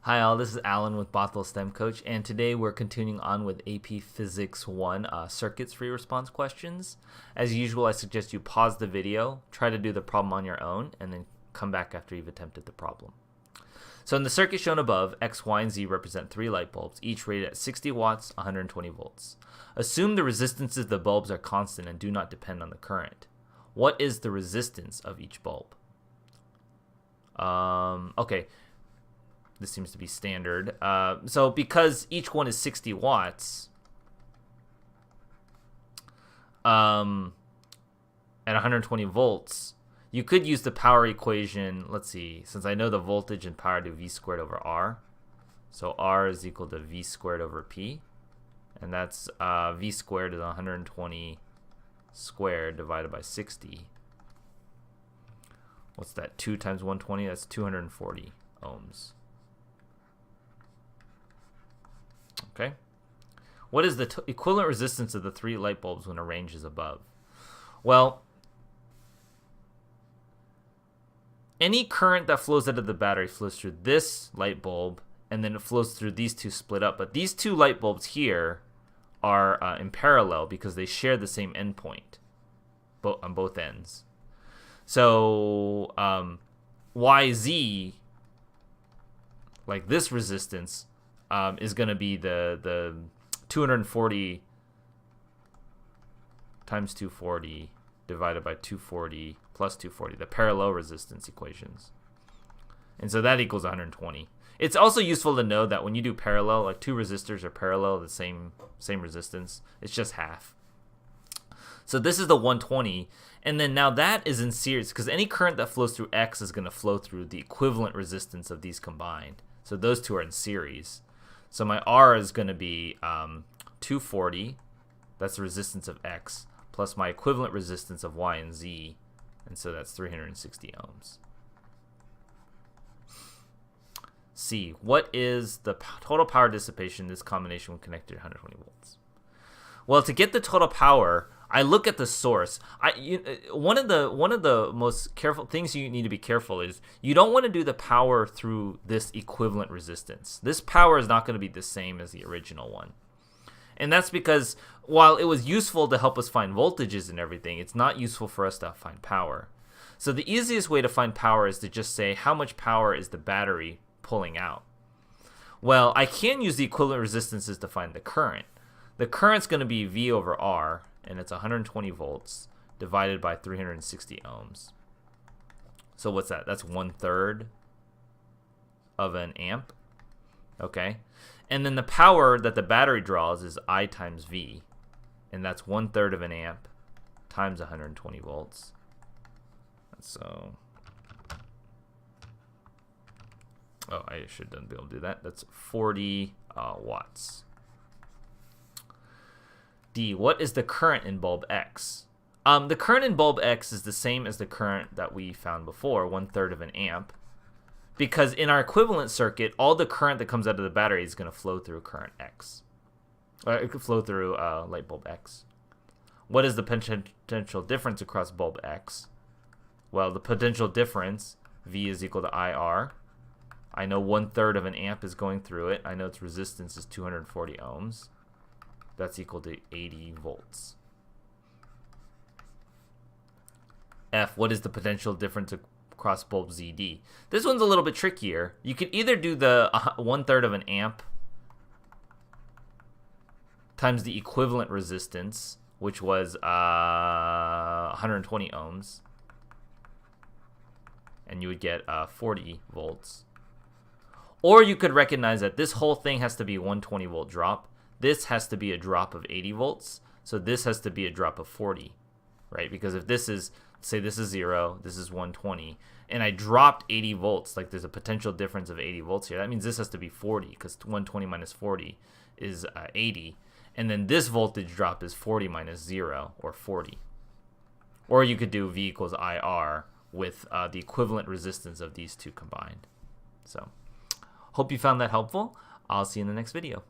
Hi all, this is Alan with Bothell STEM Coach, and today we're continuing on with AP Physics 1 circuits free response questions. As usual, I suggest you pause the video, try to do the problem on your own, and then come back after you've attempted the problem. So in the circuit shown above, X, Y, and Z represent 3 light bulbs, each rated at 60 watts, 120 volts. Assume the resistances of the bulbs are constant and do not depend on the current. What is the resistance of each bulb? Okay. This seems to be standard. So because each one is 60 watts at 120 volts, you could use the power equation. Let's see, since I know the voltage and power to V squared over R. So R is equal to V squared over P. And that's V squared is 120 squared divided by 60. What's that? 2 times 120? That's 240 ohms. Okay. What is the equivalent resistance of the 3 light bulbs when a range is above? Well, any current that flows out of the battery flows through this light bulb, and then it flows through these two split up. But these 2 light bulbs here are in parallel because they share the same endpoint on both ends. So YZ, like this resistance, is going to be the 240 times 240 divided by 240 plus 240, the parallel resistance equations. And so that equals 120. It's also useful to know that when you do parallel, like 2 resistors are parallel, the same resistance, it's just half. So this is the 120, and then now that is in series, because any current that flows through X is going to flow through the equivalent resistance of these combined. So those 2 are in series. So my R is going to be 240, that's the resistance of X, plus my equivalent resistance of Y and Z, and so that's 360 ohms. C, what is the total power dissipation in this combination when connected to 120 volts? Well, to get the total power, I look at the source. One of the most careful things you need to be careful is you don't want to do the power through this equivalent resistance. This power is not going to be the same as the original one. And that's because while it was useful to help us find voltages and everything, it's not useful for us to find power. So the easiest way to find power is to just say how much power is the battery pulling out. Well, I can use the equivalent resistances to find the current. The current's going to be V over R, and it's 120 volts divided by 360 ohms. So what's that? That's 1/3 of an amp. Okay. And then the power that the battery draws is I times V, and that's 1/3 of an amp times 120 volts. So, oh, I shouldn't be able to do that. That's 40 watts. D, what is the current in bulb X? The current in bulb X is the same as the current that we found before, 1/3 of an amp, because in our equivalent circuit, all the current that comes out of the battery is going to flow through current X. It could flow through light bulb X. What is the potential difference across bulb X? Well, the potential difference, V is equal to IR. I know 1/3 of an amp is going through it. I know its resistance is 240 ohms. That's equal to 80 volts. F, what is the potential difference across bulb ZD? This one's a little bit trickier. You could either do the 1/3 of an amp times the equivalent resistance, which was 120 ohms, and you would get 40 volts. Or you could recognize that this whole thing has to be a 120 volt drop. This has to be a drop of 80 volts, so this has to be a drop of 40, right? Because if this is, say this is 0, this is 120, and I dropped 80 volts, like there's a potential difference of 80 volts here, that means this has to be 40, because 120 minus 40 is 80, and then this voltage drop is 40 minus 0, or 40. Or you could do V equals IR with the equivalent resistance of these 2 combined. So, hope you found that helpful. I'll see you in the next video.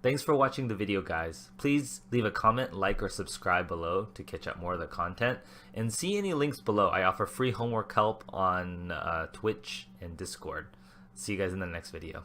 Thanks for watching the video, guys. Please leave a comment, like, or subscribe below to catch up more of the content. And see any links below. I offer free homework help on Twitch and Discord. See you guys in the next video.